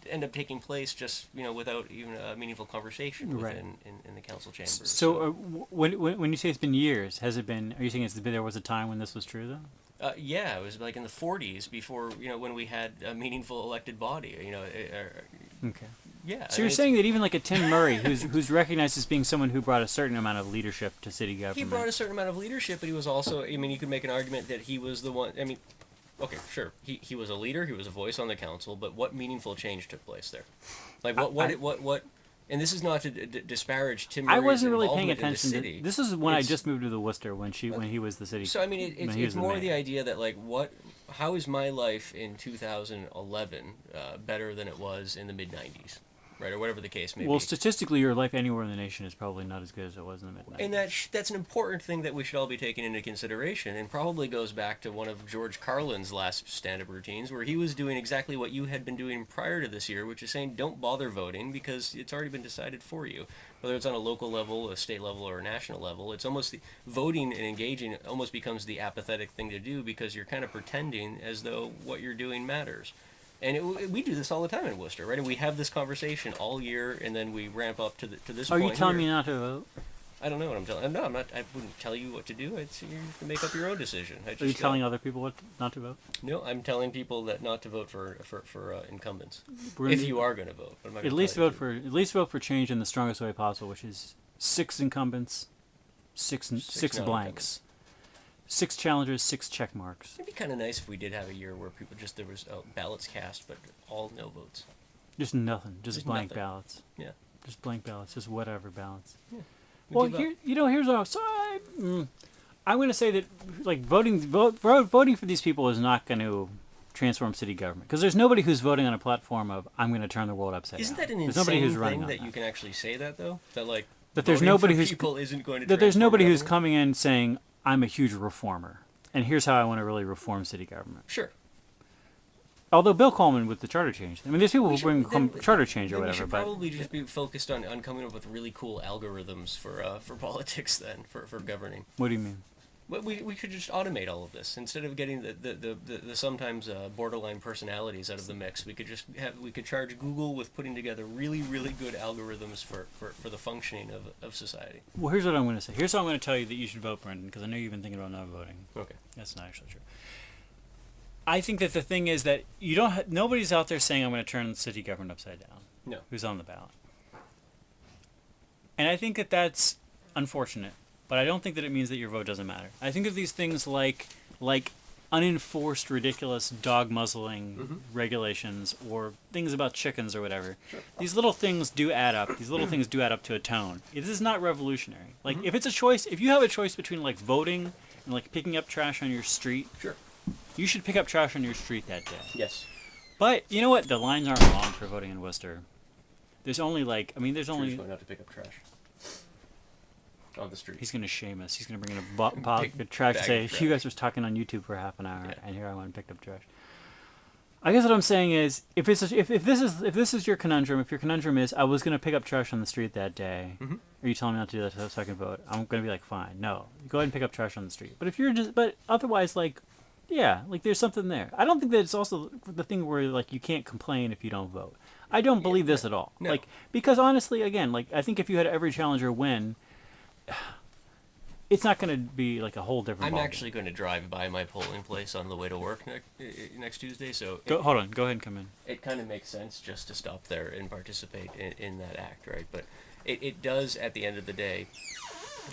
end up taking place just without even a meaningful conversation within in the council chambers. So when you say it's been years, has it been? Are you saying there was a time when this was true though? Yeah, it was like in the 40s before when we had a meaningful elected body. Okay. Yeah. So you're saying that even like a Tim Murray, who's recognized as being someone who brought a certain amount of leadership to city government. He brought a certain amount of leadership, but he was also. I mean, you could make an argument that he was the one. I mean, okay, sure, he was a leader, he was a voice on the council, but what meaningful change took place there? Like what? And this is not to disparage Tim Murray's I wasn't really paying involvement in the attention city. This is when I just moved to the Worcester when he was the city. So I mean, it's more the idea that like how is my life in 2011 better than it was in the mid 90s, right, or whatever the case may be. Well, statistically, your life anywhere in the nation is probably not as good as it was in the mid 90s. And that's an important thing that we should all be taking into consideration, and probably goes back to one of George Carlin's last stand-up routines, where he was doing exactly what you had been doing prior to this year, which is saying don't bother voting because it's already been decided for you. Whether it's on a local level, a state level, or a national level, it's almost voting and engaging almost becomes the apathetic thing to do because you're kind of pretending as though what you're doing matters. And we do this all the time in Worcester, right? And we have this conversation all year, and then we ramp up to this point. Are you telling here. me not to vote? I don't know what I'm telling. No, I'm not. I wouldn't tell you what to do. You can make up your own decision. Are you telling other people not to vote? No, I'm telling people that not to vote for incumbents. If you are going to vote, I'm not at gonna least tell you vote for change in the strongest way possible, which is 6 incumbents, six blanks, 6 challengers, 6 check marks. It'd be kind of nice if we did have a year where there was ballots cast, but all no votes. Just nothing. Just blank nothing. ballots. Yeah. Just blank ballots. Just whatever ballots. Yeah. Well, here's what I'm going to say that like voting for these people is not going to transform city government because there's nobody who's voting on a platform of I'm going to turn the world upside Isn't down. that an there's nobody insane who's running thing on that you can actually say that though? That like that there's voting nobody for who's people isn't going to that there's nobody who's government? coming in saying I'm a huge reformer and here's how I want to really reform city government. Sure. Although Bill Coleman with the charter change, I mean, there's people who bring charter change or then whatever, we should but probably just be focused on coming up with really cool algorithms for politics then for governing. what do you mean? But we could just automate all of this instead of getting the sometimes borderline personalities out of the mix. We could charge Google with putting together really good algorithms for the functioning of society. Well, here's what I'm going to say. Here's how I'm going to tell you that you should vote, Brendan, because I know you've been thinking about not voting. Okay. That's not actually true. I think that the thing is that nobody's out there saying I'm going to turn the city government upside down. No. Who's on the ballot. And I think that that's unfortunate, but I don't think that it means that your vote doesn't matter. I think of these things like unenforced, ridiculous dog muzzling regulations or things about chickens or whatever. Sure. These little things do add up. These little things do add up to a tone. This is not revolutionary. Like, if it's a choice, if you have a choice between, like, voting and, like, picking up trash on your street, Sure. you should pick up trash on your street that day. Yes. But, you know what? The lines aren't long for voting in Worcester. There's only, like, there's Drew's only... going out to pick up trash on the street. He's going to shame us. He's going to bring in a trash and say, you guys were talking on YouTube for half an hour, and here I went and picked up trash. I guess what I'm saying is, if this is your conundrum, if your conundrum is, I was going to pick up trash on the street that day, are you telling me not to do that so I can vote? I'm going to be like, fine, no. Go ahead and pick up trash on the street. But if you're but otherwise, like, yeah, like there's something there. I don't think that it's also the thing where, like, you can't complain if you don't vote. I don't believe this at all. No. Like, because honestly, again, like, I think if you had every challenger win, it's not going to be like a whole different I'm ballgame. actually going to drive by my polling place on the way to work next Tuesday, so Hold on, go ahead and come in. it kind of makes sense just to stop there and participate in that act, right? But it does, at the end of the day,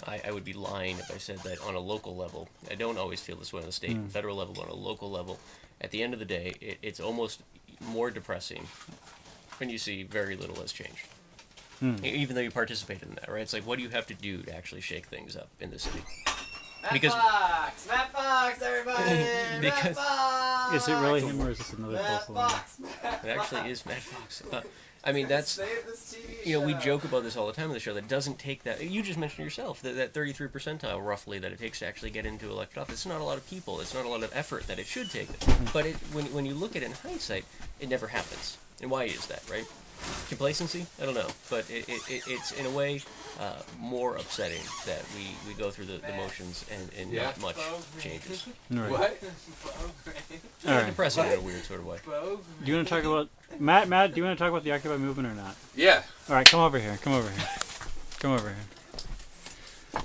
I would be lying if I said that on a local level. I don't always feel this way on the state and federal level, but on a local level, at the end of the day, it's almost more depressing when you see very little has changed. Even though you participated in that, right? It's like, what do you have to do to actually shake things up in the city? Matt Fox, everybody! Because- Matt Fox! Is it really him or is this another Matt false alarm? Fox! It actually is Matt Fox. I mean, that's, Save this TV you know, we show. joke about this all the time on the show. That doesn't take that. You just mentioned yourself that 33 percentile roughly that it takes to actually get into elected office. It's not a lot of people. It's not a lot of effort that it should take. But when you look at it in hindsight, it never happens. And why is that, right? Complacency? I don't know. But it's in a way more upsetting that we go through the motions and Yeah. not much changes. Right. What? All right. Depressing in a weird sort of way. Do you want to talk about Matt? Do you want to talk about the Occupy movement or not? Yeah. All right, come over here. Come over here.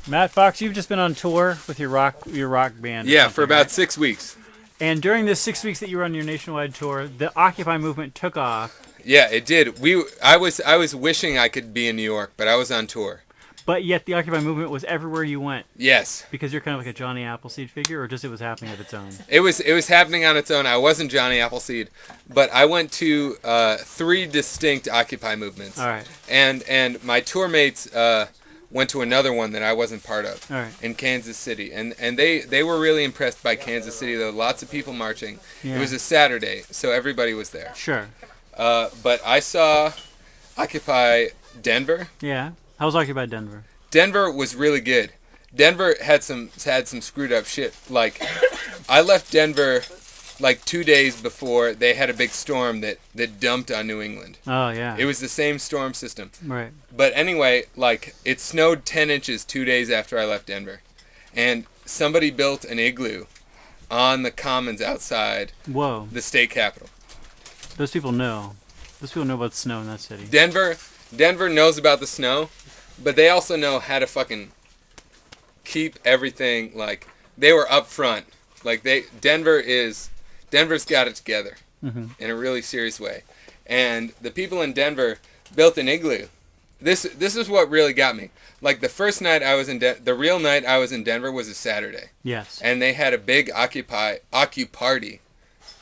Matt Fox, you've just been on tour with your rock band. or Yeah, for something, about right? 6 weeks. And during the 6 weeks that you were on your nationwide tour, the Occupy movement took off. Yeah, it did. I was wishing I could be in New York, but I was on tour. But yet the Occupy movement was everywhere you went Yes. because you're kind of like a Johnny Appleseed figure, or just it was happening of its own. It was happening on its own. I wasn't Johnny Appleseed, but I went to 3 distinct Occupy movements. All right. And my tour mates went to another one that I wasn't part of All right. in Kansas City. And they were really impressed by Kansas City. There were lots of people marching. Yeah. It was a Saturday, so everybody was there. Sure. But I saw Occupy Denver. Yeah. How was Occupy Denver? Denver was really good. Denver had some screwed up shit. Like, I left Denver like 2 days before they had a big storm that dumped on New England. Oh yeah. It was the same storm system. Right. But anyway, like, it snowed 10 inches 2 days after I left Denver. And somebody built an igloo on the commons outside Whoa. the state capitol. Those people know. Those people know about snow in that city. Denver knows about the snow, but they also know how to fucking keep everything, like, they were up front. Like, Denver's got it together in a really serious way. And the people in Denver built an igloo. This is what really got me. Like, the first night I was in the real night I was in Denver was a Saturday. Yes. And they had a big Occuparty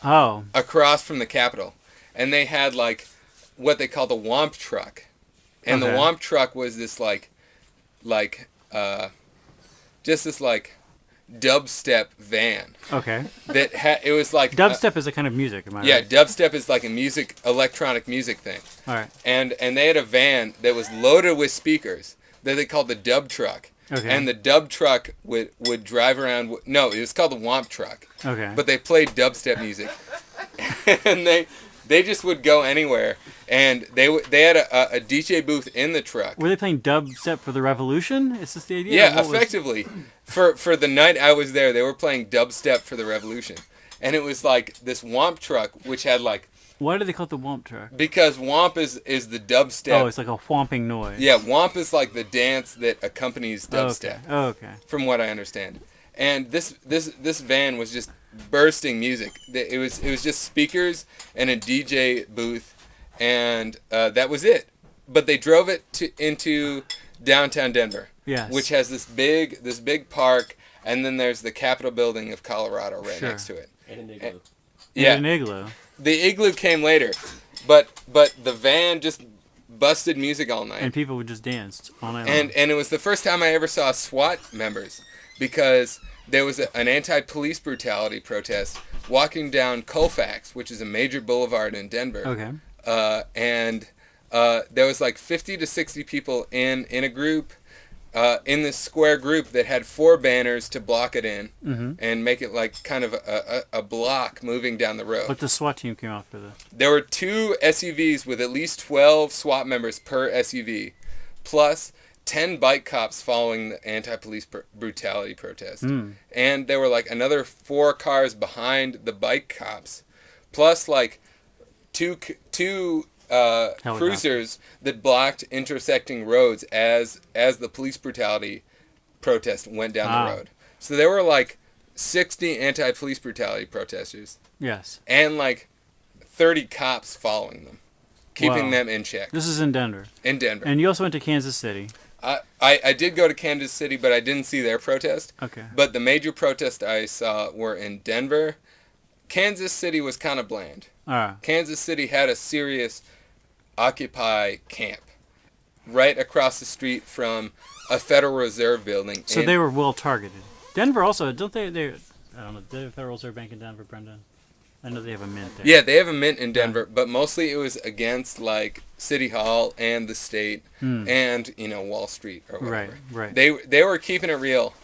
Oh. across from the Capitol. And they had, like, what they call the Womp Truck. And Okay. the Womp Truck was this, just this, dubstep van. Okay. It was like... Dubstep is a kind of music, am I yeah, right? dubstep is like a electronic music thing. All right. And they had a van that was loaded with speakers that they called the Dub Truck. Okay. And the Dub Truck would drive around... No, it was called the Womp Truck. Okay. But they played dubstep music. And they just would go anywhere. And they had a DJ booth in the truck. Were they playing dubstep for the revolution? Is this the idea? Yeah, What was- effectively. For the night I was there, they were playing dubstep for the revolution. And it was like this Womp Truck, which had like... Why do they call it the Womp Truck? Because Womp is the dubstep. Oh, it's like a whomping noise. Yeah, Womp is like the dance that accompanies dubstep, Oh, okay. from what I understand. And this van was just bursting music. It was just speakers and a DJ booth, and that was it. But they drove it into downtown Denver, Yes. which has this big park, and then there's the Capitol building of Colorado right Sure. next to it. And an igloo. Yeah, An igloo. the igloo came later, but the van just busted music all night. And people would just dance all night long. And it was the first time I ever saw SWAT members, because there was an anti-police brutality protest walking down Colfax, which is a major boulevard in Denver. Okay. And there was like 50 to 60 people in a group, in this square group that had 4 banners to block it in and make it like kind of a block moving down the road. But the SWAT team came out for the... There were 2 SUVs with at least 12 SWAT members per SUV, plus 10 bike cops following the anti-police brutality protest. And there were like another 4 cars behind the bike cops, plus like two cruisers that blocked intersecting roads as the police brutality protest went down the road. So there were like 60 anti-police brutality protesters Yes. and like 30 cops following them, keeping Wow. them in check This is in Denver. in Denver. And you also went to Kansas City. I did go to Kansas City, but I didn't see their protest. Okay. But the major protests I saw were in Denver. Kansas City was kind of bland. All right. Kansas City had a serious Occupy camp right across the street from a Federal Reserve building. So they were well targeted. Denver also, don't they I don't know, they have a Federal Reserve Bank in Denver, Brendan? I know they have a mint there. Yeah, they have a mint in Denver, but mostly it was against like City Hall and the state and Wall Street or whatever. Right. They were keeping it real,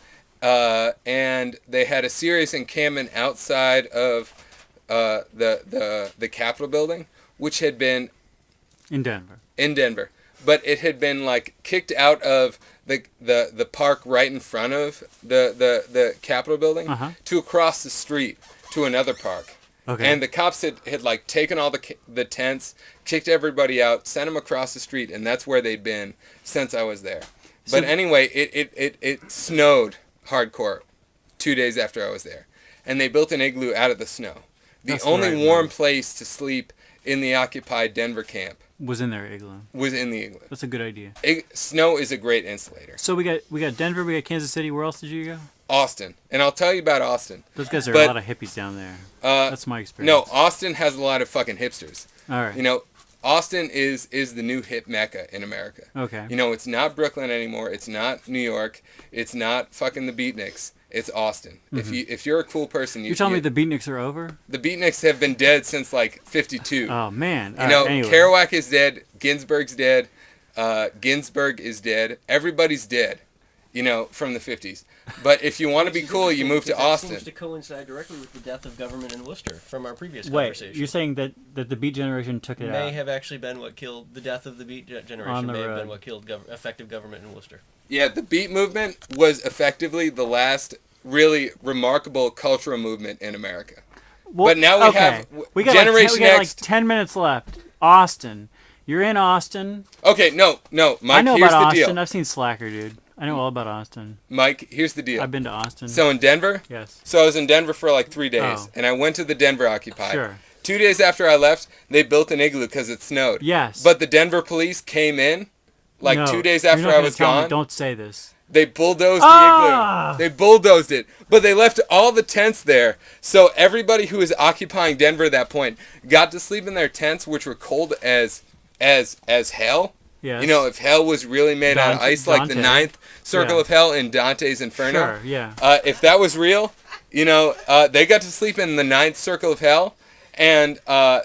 and they had a serious encampment outside of the Capitol building, which had been in Denver. But it had been like kicked out of the park right in front of the Capitol building to across the street to another park. Okay. And the cops had like taken all the tents, kicked everybody out, sent them across the street, and that's where they'd been since I was there. But anyway, it snowed hardcore 2 days after I was there, and they built an igloo out of the snow. The only warm place to sleep in the occupied Denver camp was in their igloo. Was in the igloo. That's a good idea. Snow is a great insulator. So we got Denver, we got Kansas City. Where else did you go? Austin, and I'll tell you about Austin. Those guys are a lot of hippies down there. That's my experience. No, Austin has a lot of fucking hipsters. All right. Austin is the new hip mecca in America. Okay. It's not Brooklyn anymore. It's not New York. It's not fucking the Beatniks. It's Austin. Mm-hmm. If you're a cool person, you're telling me the Beatniks are over? The Beatniks have been dead since like '52. Oh man. Anyway. Kerouac is dead. Ginsberg's dead. Ginsberg is dead. Everybody's dead. From the '50s. But if you want to be cool, you move to Austin. That seems to coincide directly with the death of government in Worcester from our previous conversation. Wait, you're saying that the Beat generation took it out? May have actually been what killed the death of the Beat generation. May have been what killed effective government in Worcester. Yeah, the Beat movement was effectively the last really remarkable cultural movement in America. Well, but now we got Generation X. 10 minutes left. Austin. You're in Austin. Okay, no, Mike, I know here's about the Austin. deal. I've seen Slacker, dude. I know all about Austin. Mike, here's the deal. I've been to Austin. So in Denver? Yes. So I was in Denver for like 3 days, and I went to the Denver Occupy. Sure. 2 days after I left, they built an igloo because it snowed. Yes. But the Denver police came in, 2 days after I was gone. Don't say this. They bulldozed the igloo. They bulldozed it. But they left all the tents there. So everybody who was occupying Denver at that point got to sleep in their tents, which were cold as hell. Yes. If hell was really made out of ice, like the ninth circle of hell in Dante's Inferno. Sure, yeah. If that was real, they got to sleep in the ninth circle of hell, and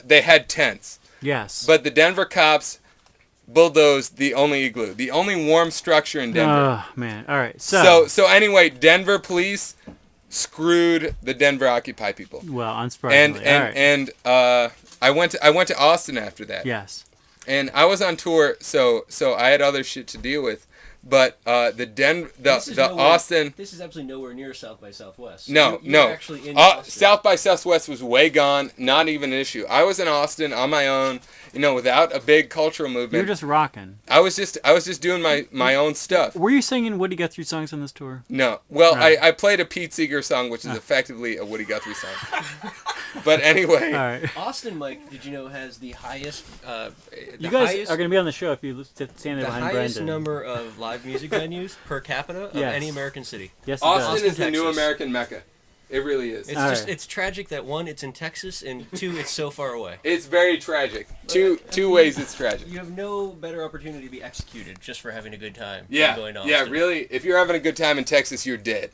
they had tents. Yes. But the Denver cops bulldozed the only igloo, the only warm structure in Denver. Oh, man. All right. So anyway, Denver police screwed the Denver Occupy people. Well, unsurprisingly. And I went to Austin after that. Yes. And I was on tour, so I had other shit to deal with. But Austin. This is absolutely nowhere near South by Southwest. No. Actually in Austin. South by Southwest was way gone. Not even an issue. I was in Austin on my own. Without a big cultural movement. You were just rocking. I was just doing my own stuff. Were you singing Woody Guthrie songs on this tour? No. Well, right. I played a Pete Seeger song, which is effectively a Woody Guthrie song. But anyway. All right. Austin, Mike, did you know, has the highest... you guys are going to be on the show if you stand there behind Brendan. The highest number of live music venues per capita of any American city. Yes, Austin is the new American Mecca. It really is. It's tragic that, one, it's in Texas, and two, it's so far away. It's very tragic. Two ways it's tragic. You have no better opportunity to be executed just for having a good time than going to Austin. Yeah, really. If you're having a good time in Texas, you're dead.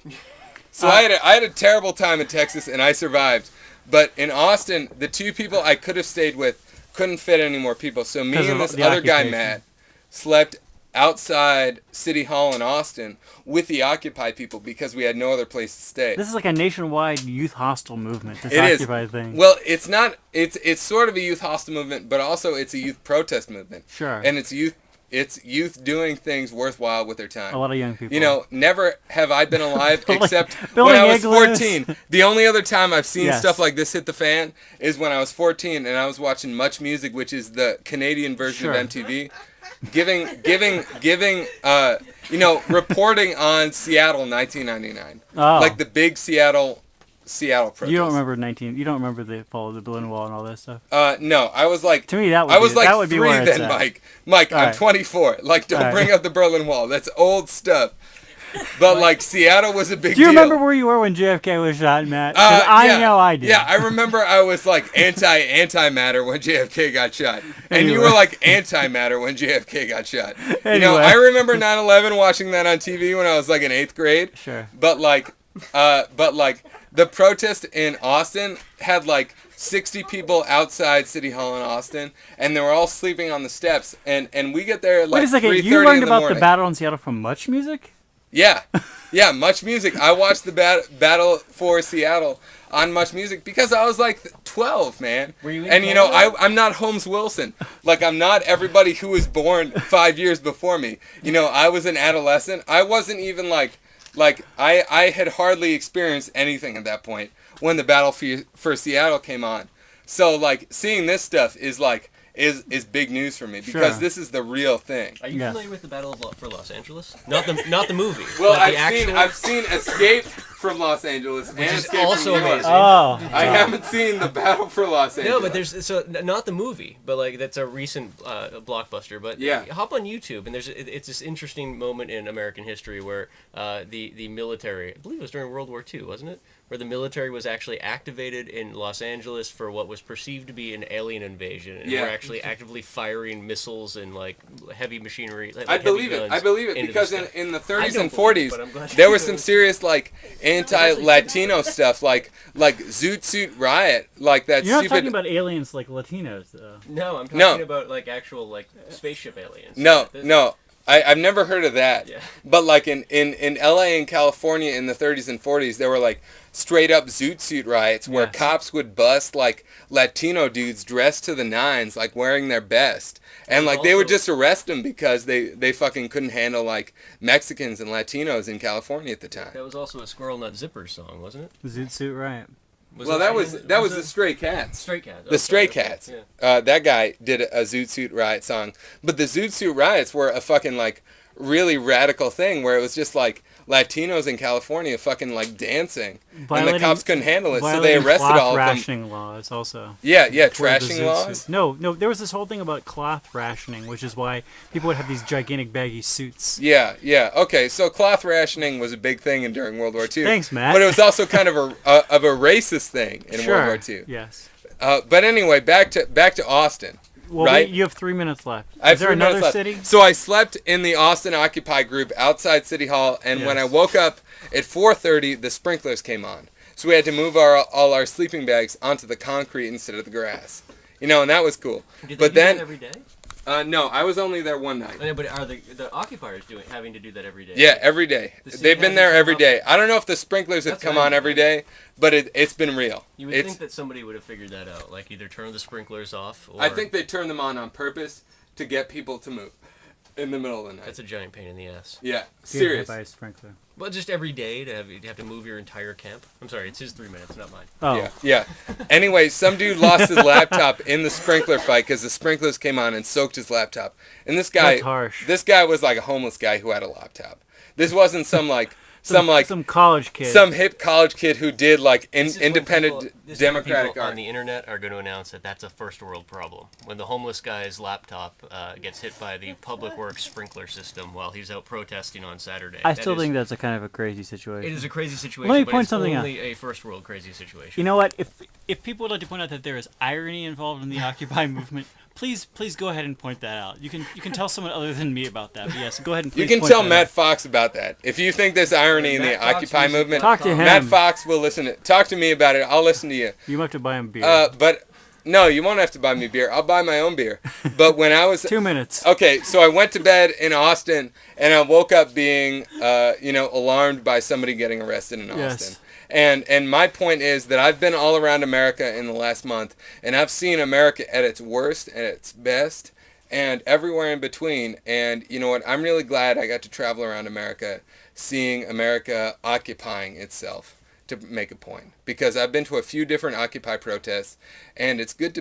So I had a terrible time in Texas, and I survived. But in Austin, the two people I could have stayed with couldn't fit any more people. So me and this other guy, Matt, slept outside City Hall in Austin with the Occupy people because we had no other place to stay. This is like a nationwide youth hostel movement, this Occupy thing. Well, it's not. It's sort of a youth hostel movement, but also it's a youth protest movement. Sure. And it's youth doing things worthwhile with their time. A lot of young people. Never have I been alive except when I was 14. The only other time I've seen stuff like this hit the fan is when I was 14 and I was watching Much Music, which is the Canadian version of MTV. Giving, reporting on Seattle 1999, like the big Seattle protest. You don't remember the fall of the Berlin Wall and all that stuff? No, I was like, to me that would I was be, like that would 3 be where then, Mike. I'm 24. Like, don't bring up the Berlin Wall. That's old stuff. But like Seattle was a big deal. Do you remember where you were when JFK was shot, Matt? I know I did. Yeah, I remember I was like anti-matter when JFK got shot. And you were like anti-matter when JFK got shot. I remember 9/11 watching that on TV when I was like in 8th grade. Sure. But like But like the protest in Austin had like 60 people outside City Hall in Austin, and they were all sleeping on the steps. And we get there at like 3:30 Wait a second, in you the learned about morning. the battle in Seattle from Much Music? Yeah, Much Music. I watched the battle for Seattle on Much Music because I was like 12, man. Were you in and Canada? I'm not Holmes Wilson. Like, I'm not everybody who was born 5 years before me. I was an adolescent. I wasn't even like I had hardly experienced anything at that point when the battle for Seattle came on. So like seeing this stuff is like is big news for me because Sure. this is the real thing. Are you Yes. familiar with the Battle for Los Angeles? Not the movie. Well, but the I've seen Escape from Los Angeles and is Escape also from New York. amazing. Oh. I haven't seen the Battle for Los Angeles. No, but there's not the movie, but like that's a recent blockbuster. But Yeah. hop on YouTube and it's this interesting moment in American history where the military, I believe it was during World War II, wasn't it? Where the military was actually activated in Los Angeles for what was perceived to be an alien invasion, and Yeah. were actually actively firing missiles and like heavy machinery. Like I heavy believe it. guns I believe it into because the sky. in the I 30s don't and believe it, 40s but I'm glad there you was do. some serious like anti-Latino stuff like Zoot Suit Riot, like that You're not stupid. talking about aliens like Latinos, though. No, I'm talking No. about like actual like spaceship aliens. No, This- no. I've never heard of that. Yeah. But like in LA and California in the 30s and 40s, there were like straight up Zoot Suit riots where Yes. cops would bust like Latino dudes dressed to the nines, like wearing their best. And like they would Also- just arrest them because they fucking couldn't handle like Mexicans and Latinos in California at the time. That was also a Squirrel Nut Zippers song, wasn't it? Zoot Suit Riot. Well, that was the Stray Cats. Stray Cats. The Stray Cats. Yeah. That guy did a Zoot Suit Riot song. But the Zoot Suit Riots were a fucking, like, really radical thing where it was just, like, Latinos in California fucking, like, dancing. And the Violating- cops couldn't handle it, so they Violating arrested cloth all of them. rationing laws also. Yeah, For the trashing Zoot laws. Suit. No, there was this whole thing about cloth rationing, which is why people would have these gigantic baggy suits. Yeah. Okay, so cloth rationing was a big thing during World War II. Thanks, Matt. But it was also kind of a racist thing in Sure. World War II. Yes. But anyway, back to Austin. Well, Right? you have 3 minutes left. I have Is there 3 minutes another left. city? So I slept in the Austin Occupy group outside City Hall, and when I Yes. woke up at 4:30, the sprinklers came on. So we had to move all our sleeping bags onto the concrete instead of the grass. And that was cool. Did they But do then, that every day? No, I was only there one night. I know, but are the occupiers having to do that every day? Yeah, every day. The city They've been hasn't there come every up- day. I don't know if the sprinklers have That's come what I on every day, but it's been real. You would It's- think that somebody would have figured that out, like either turn the sprinklers off or. I think they turned them on purpose to get people to move in the middle of the night. That's a giant pain in the ass. Yeah, Get hit serious. by a sprinkler. Well, just every day you have to move your entire camp. I'm sorry, it's his 3 minutes, not mine. Oh, Yeah. Anyway, some dude lost his laptop in the sprinkler fight because the sprinklers came on and soaked his laptop. And this guy, That's harsh. this guy was like a homeless guy who had a laptop. This wasn't some college kid. some hip college kid who did like This is when independent people- this is when democratic people art. on the internet are going to announce that that's a first world problem. When the homeless guy's laptop gets hit by the public works sprinkler system while he's out protesting on Saturday. I That still is- think that's a kind of a crazy situation. it is a crazy situation. Let me but point it's something out. only a first world crazy situation. You know what? If people would like to point out that there is irony involved in the Occupy movement, please go ahead and point that out. You can tell someone other than me about that. But yes, go ahead and You please can point tell that Matt out. Fox about that. If you think there's irony in the Matt Fox Occupy music movement, Talk to him. Matt Fox will listen to talk to me about it. I'll listen to you. You have to buy him beer. But no, you won't have to buy me beer. I'll buy my own beer. But when I was 2 minutes. okay, so I went to bed in Austin, and I woke up being, alarmed by somebody getting arrested in Austin. Yes. And my point is that I've been all around America in the last month, and I've seen America at its worst and its best, and everywhere in between. And you know what? I'm really glad I got to travel around America, seeing America occupying itself to make a point. Because I've been to a few different Occupy protests, and it's good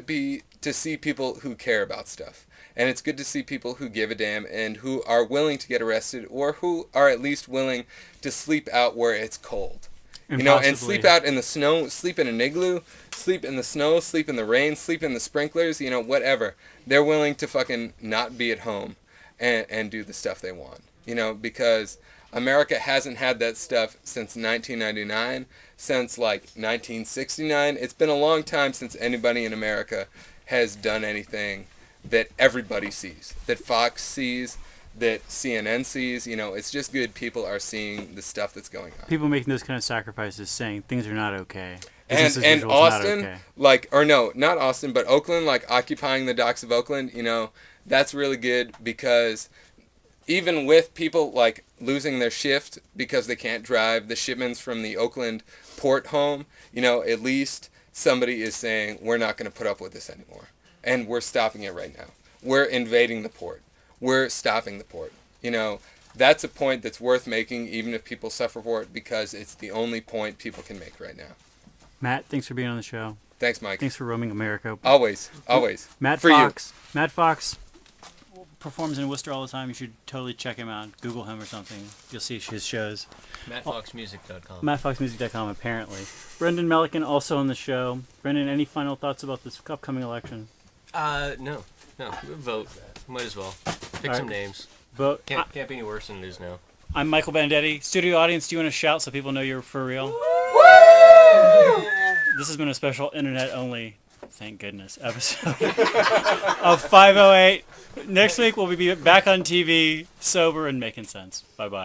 to see people who care about stuff. And it's good to see people who give a damn and who are willing to get arrested, or who are at least willing to sleep out where it's cold. And Impossibly. sleep out in the snow, sleep in an igloo, sleep in the snow, sleep in the rain, sleep in the sprinklers, whatever. They're willing to fucking not be at home and do the stuff they want. Because America hasn't had that stuff since 1999, since like 1969. It's been a long time since anybody in America has done anything that everybody sees, that Fox sees, that CNN sees. You know, it's just good people are seeing the stuff that's going on. People making those kind of sacrifices, saying things are not okay. And Austin, like, or no, not Austin, but Oakland, like occupying the docks of Oakland, you know, that's really good because even with people like losing their shift because they can't drive the shipments from the Oakland port home, you know, at least somebody is saying, we're not going to put up with this anymore. And we're stopping it right now. We're invading the port. We're stopping the port. You know, that's a point that's worth making even if people suffer for it because it's the only point people can make right now. Matt, thanks for being on the show. Thanks, Mike. Thanks for roaming America. Always. Matt For Fox. You. Matt Fox performs in Worcester all the time. You should totally check him out. Google him or something. You'll see his shows. MattFoxMusic.com. MattFoxMusic.com, apparently. Brendan Melican also on the show. Brendan, any final thoughts about this upcoming election? No. Vote. Might as well. Pick some names. Vote. Can't be any worse than it is now. I'm Michael Benedetti. Studio audience, do you want to shout so people know you're for real? This has been a special internet-only, thank goodness, episode of 508. Next week we'll be back on TV, sober and making sense. Bye-bye.